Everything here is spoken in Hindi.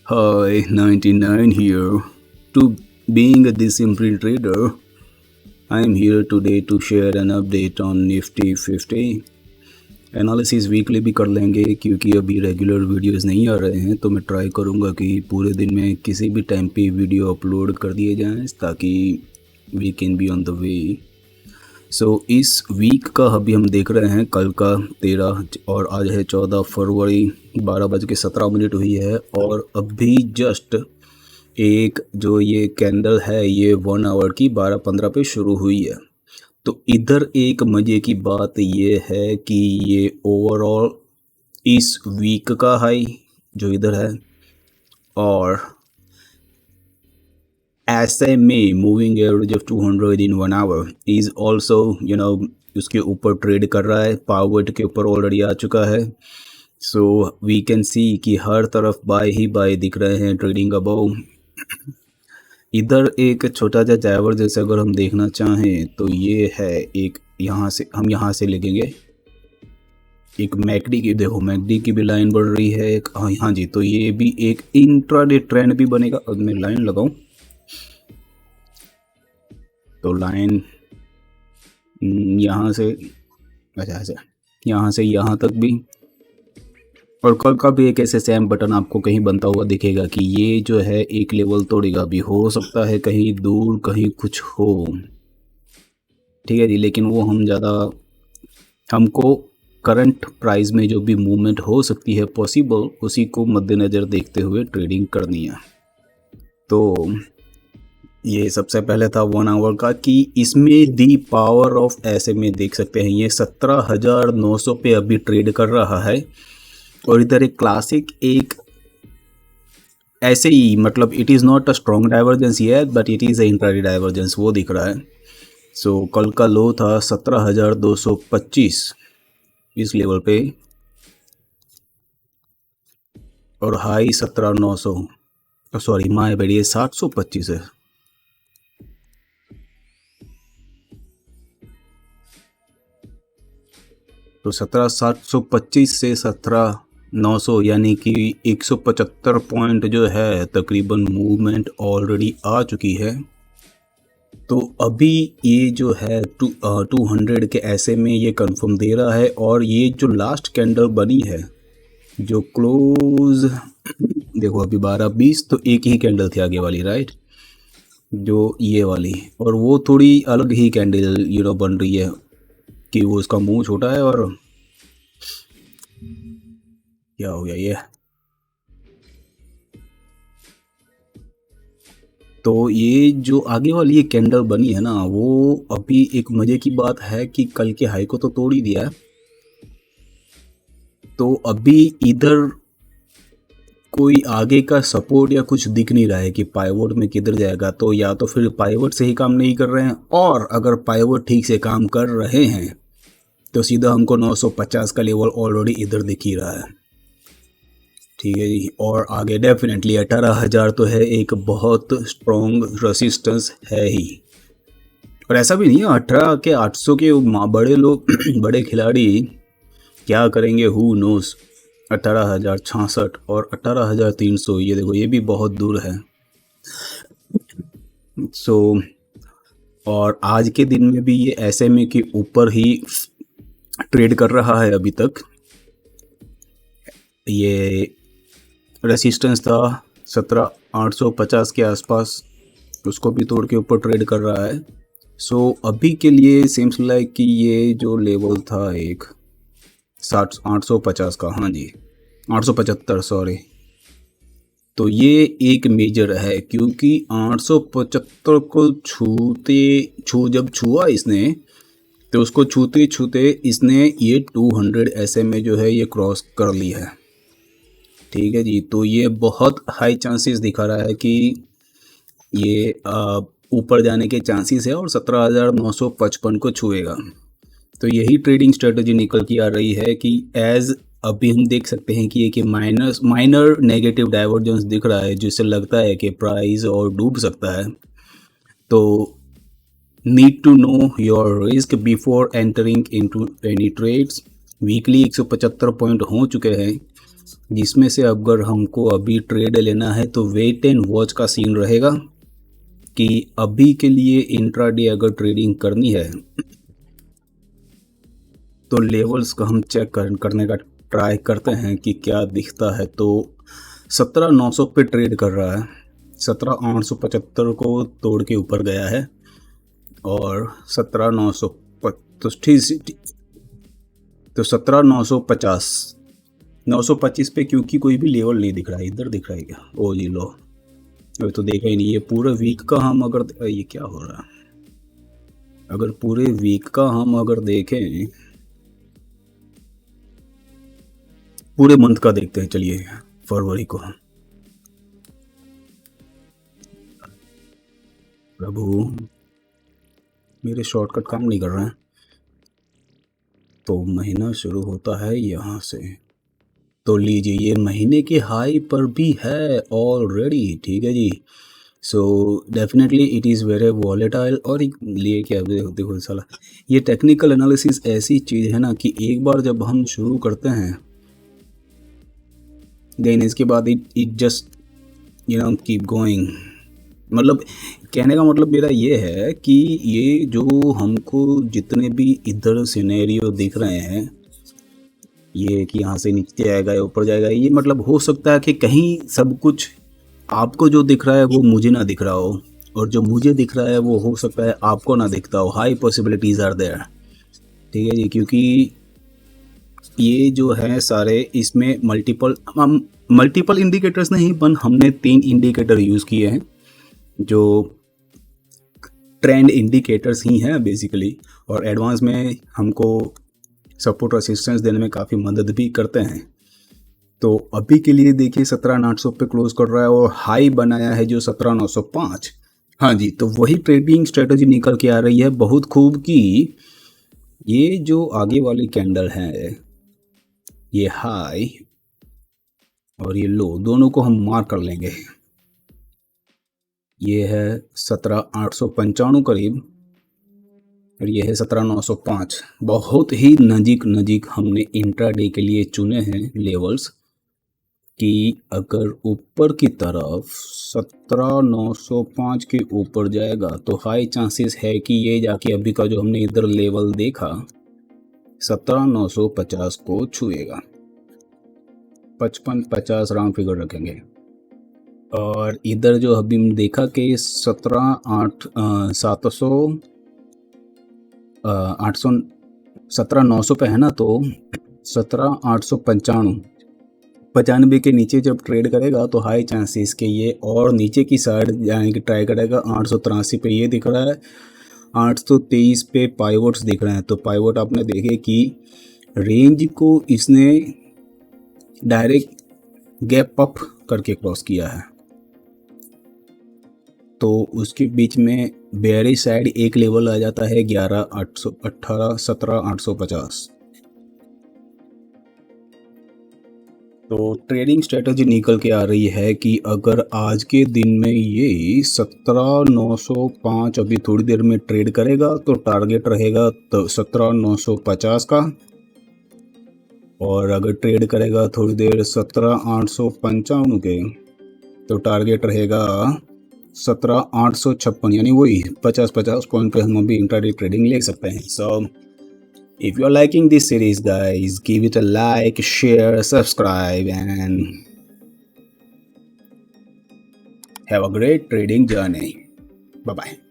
Hi, 99 here. To being a disciplined trader, I am here today to share an update on Nifty 50. Analysis weekly भी कर लेंगे क्योंकि अभी रेगुलर वीडियोस नहीं आ रहे हैं, तो मैं ट्राई करूँगा कि पूरे दिन में किसी भी टाइम पे वीडियो अपलोड कर दिए जाएं ताकि we can be on the way. इस वीक का अभी हम देख रहे हैं, कल का 13 और आज है 14 फरवरी, 12:17 हुई है और अभी जस्ट एक जो ये कैंडल है ये 1 आवर की 12:15 पे शुरू हुई है। तो इधर एक मज़े की बात ये है कि ये ओवरऑल इस वीक का हाई जो इधर है और SMA moving average of 200 in 1 our is also उसके ऊपर ट्रेड कर रहा है, पावर के ऊपर ऑलरेडी आ चुका है। सो वी कैन सी कि हर तरफ बाय ही बाय दिख रहे हैं, ट्रेडिंग अबव। इधर एक छोटा सा डाइवर जैसे अगर हम देखना चाहें तो ये है एक, यहाँ से लेंगे एक मैकडी की, देखो मैकडी की भी लाइन बढ़ रही है एक, हाँ जी, तो ये भी एक इंट्राडे ट्रेंड भी बनेगा। अब मैं लाइन लगाऊं तो लाइन यहाँ से अच्छा यहाँ से यहाँ तक भी, और कल का भी एक ऐसे सेम बटन आपको कहीं बनता हुआ दिखेगा कि ये जो है एक लेवल तोड़ेगा भी, हो सकता है कहीं दूर कहीं कुछ हो, ठीक है जी। लेकिन वो हमको करंट प्राइस में जो भी मूवमेंट हो सकती है पॉसिबल, उसी को मद्देनज़र देखते हुए ट्रेडिंग करनी है। तो ये सबसे पहले था 1 आवर का कि इसमें दी पावर ऑफ SMA देख सकते हैं, ये 17,900 पे अभी ट्रेड कर रहा है और इधर एक क्लासिक एक ऐसे ही, मतलब it is not a strong divergence yet but it is a intraday divergence, वो दिख रहा है। कल का लो था 17,225 इस लेवल पे और हाई 17,900, सॉरी माय बैड, ये 725 है। तो 17,725 से 17,900 यानी कि 175 पॉइंट जो है तकरीबन मूवमेंट ऑलरेडी आ चुकी है। तो अभी ये जो है 200 के ऐसे में ये कंफर्म दे रहा है और ये जो लास्ट कैंडल बनी है जो क्लोज देखो अभी 12:20, तो एक ही कैंडल थी आगे वाली, राइट, जो ये वाली, और वो थोड़ी अलग ही कैंडल बन रही है कि वो उसका मुंह छोटा है और क्या हो गया ये। तो ये जो आगे वाली ये कैंडल बनी है ना, वो अभी एक मज़े की बात है कि कल के हाई को तो तोड़ ही दिया है। तो अभी इधर कोई आगे का सपोर्ट या कुछ दिख नहीं रहा है कि पाइवोट में किधर जाएगा, तो या तो फिर पाइवोट से ही काम नहीं कर रहे हैं, और अगर पाइवोट ठीक से काम कर रहे हैं तो सीधा हमको 950 का लेवल ऑलरेडी इधर दिख ही रहा है, ठीक है जी। और आगे डेफिनेटली 18,000 तो है, एक बहुत स्ट्रॉन्ग रेसिस्टेंस है ही, और ऐसा भी नहीं है 18 के 800 के बड़े लोग बड़े खिलाड़ी क्या करेंगे, हु नोस। 18,066 और 18,300, ये देखो ये भी बहुत दूर है। और आज के दिन में भी ये SMA के ऊपर ही ट्रेड कर रहा है अभी तक। ये रेसिस्टेंस था 17,850 के आसपास, उसको भी तोड़ के ऊपर ट्रेड कर रहा है। अभी के लिए सेम्स लाइक कि ये जो लेवल था एक 850 का, हाँ जी 875, सॉरी, तो ये एक मेजर है क्योंकि 875 को जब छुआ इसने, तो उसको छूते छूते इसने ये 200 SMA जो है ये क्रॉस कर ली है, ठीक है जी। तो ये बहुत हाई चांसेस दिखा रहा है कि ये ऊपर जाने के चांसेस है और 17,955 को छुएगा। तो यही ट्रेडिंग स्ट्रेटजी निकल के आ रही है कि एज अभी हम देख सकते हैं कि एक माइनर नेगेटिव डाइवर्जेंस दिख रहा है जिससे लगता है कि प्राइस और डूब सकता है। तो need to know your risk before entering into any trades. Weekly 175 point हो चुके हैं, जिसमें से अगर हमको अभी ट्रेड लेना है तो वेट एंड वॉच का सीन रहेगा कि अभी के लिए इंट्राडे अगर ट्रेडिंग करनी है तो लेवल्स का हम चेक करने का ट्राई करते हैं कि क्या दिखता है। तो 17,900 पे ट्रेड कर रहा है, 17,875 को तोड़ के ऊपर गया है और 17,900 तो 17,950 925 पे क्योंकि कोई भी लेवल नहीं दिख रहा है। इधर दिख रहा है क्या? ओ जी लो, अभी तो देखा ही नहीं। ये पूरे वीक का हम अगर ये क्या हो रहा है, अगर पूरे वीक का हम अगर देखें, पूरे मंथ का देखते हैं। चलिए फरवरी को, प्रभु मेरे शॉर्टकट काम नहीं कर रहे हैं। तो महीना शुरू होता है यहाँ से, तो लीजिए ये महीने के हाई पर भी है ऑलरेडी। ठीक है जी। So definitely it is very volatile. और लिए क्या देखो साला, ये टेक्निकल एनालिसिस ऐसी चीज़ है ना कि एक बार जब हम शुरू करते हैं देन इसके बाद इट जस्ट कीप गोइंग। मतलब कहने का मतलब मेरा ये है कि ये जो हमको जितने भी इधर सिनेरियो दिख रहे हैं, ये कि यहाँ से नीचे आएगा या ऊपर जाएगा, ये मतलब हो सकता है कि कहीं सब कुछ आपको जो दिख रहा है वो मुझे ना दिख रहा हो, और जो मुझे दिख रहा है वो हो सकता है आपको ना दिखता हो। High possibilities are there. ठीक है जी। क्योंकि ये जो है सारे इसमें मल्टीपल इंडिकेटर्स नहीं, पर हमने 3 इंडिकेटर यूज़ किए हैं जो ट्रेंड इंडिकेटर्स ही हैं बेसिकली, और एडवांस में हमको सपोर्ट रेसिस्टेंस देने में काफ़ी मदद भी करते हैं। तो अभी के लिए देखिए 17,800 पे क्लोज कर रहा है और हाई बनाया है जो 17,905। हाँ जी, तो वही ट्रेडिंग स्ट्रेटजी निकल के आ रही है बहुत खूब कि ये जो आगे वाली कैंडल है, ये हाई और ये लो, दोनों को हम मार्क कर लेंगे। ये है 17,895 करीब और ये है 17,905। बहुत ही नज़दीक हमने इंट्राडे के लिए चुने हैं लेवल्स कि अगर ऊपर की तरफ 17,905 के ऊपर जाएगा तो हाई चांसेस है कि ये जाके अभी का जो हमने इधर लेवल देखा 17,950 को छुएगा। 55-50 राउंड फिगर रखेंगे। और इधर जो अभी हमने देखा कि 17,900 पे है ना, तो 17,895 के नीचे जब ट्रेड करेगा तो हाई चांसेस के ये और नीचे की साइड जाने की ट्राई करेगा। 883 पे ये दिख रहा है, 823 पे पाइवोट्स दिख रहे हैं। तो पाइवोट आपने देखे कि रेंज को इसने डायरेक्ट गैप अप करके क्रॉस किया है, तो उसके बीच में बेयरिश साइड एक लेवल आ जाता है 17,850। तो ट्रेडिंग स्ट्रेटजी निकल के आ रही है कि अगर आज के दिन में ये 17,905 अभी थोड़ी देर में ट्रेड करेगा तो टारगेट रहेगा तो 17,950 का, और अगर ट्रेड करेगा थोड़ी देर 17,855 के तो टारगेट रहेगा 17,856, यानी वही 50 पॉइंट पे हम अभी इंट्राडे ट्रेडिंग ले सकते हैं। सो if you're liking this series guys, give it a like, share, subscribe and have a great trading journey. Bye bye.